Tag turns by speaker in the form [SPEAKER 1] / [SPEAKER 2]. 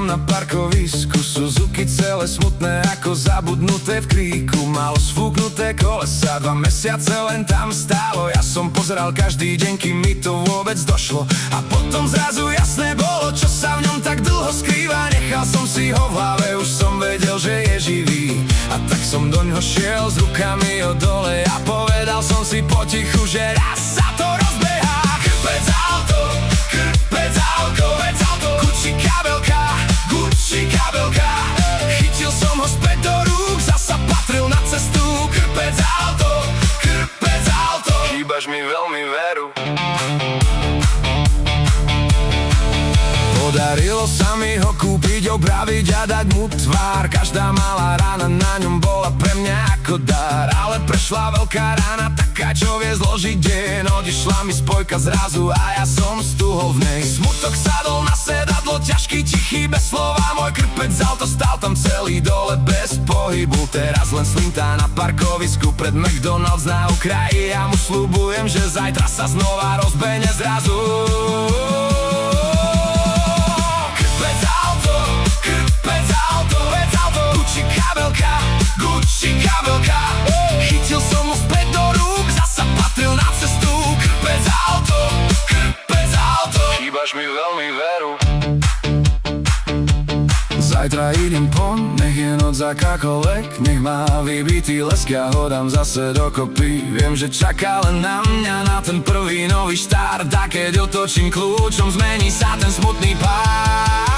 [SPEAKER 1] na parkovisku, Suzuki celé smutné ako zabudnuté v kríku. Malo sfúknuté kolesa, 2 mesiace len tam stálo. Ja som pozeral každý deň, kým mi to vôbec došlo. A potom zrazu jasné bolo, čo sa v ňom tak dlho skrýva. Nechal som si ho v hlave, už som vedel, že je živý. A tak som doňho šiel s rukami o dole a povedal som si potichu, že raz sa to rozbehá. Krpec auto, krpec auto, Gucci kabelka, Gucci kabelka. Chytil som ho späť do rúk, zasa patril na cestu. Krpec auto, chýbaš mi veľmi, veru. Podarilo sa mi ho kúpiť, obraviť a dať mu tvár. Každá malá rána na ňom bola pre mňa ako dar. Ale prešla veľká rána, taká, čo vie zložiť deň. Odišla mi spojka zrazu a ja som stuhol v nej. Smutok sadol na sedadlo, ťažký, tichý, bez slova. Môj krpec auto stál tam celý dole bez pohybu. Teraz len slintá na parkovisku pred McDonald's na okraji. Ja mu sľubujem, že zajtra sa znova rozbehne zrazu. Gucci kabelka, chytil som ho späť do rúk, zasa patril na cestu. Krpec auto, chýbaš mi veľmi, veru. Zajtra idem von, nech je noc akákoľvek, nech má vybitý lesk, ja ho dám zase dokopy. Viem, že čaká len na mňa, na ten prvý nový štart. A keď otočím kľúčom, zmení sa ten smutný pár.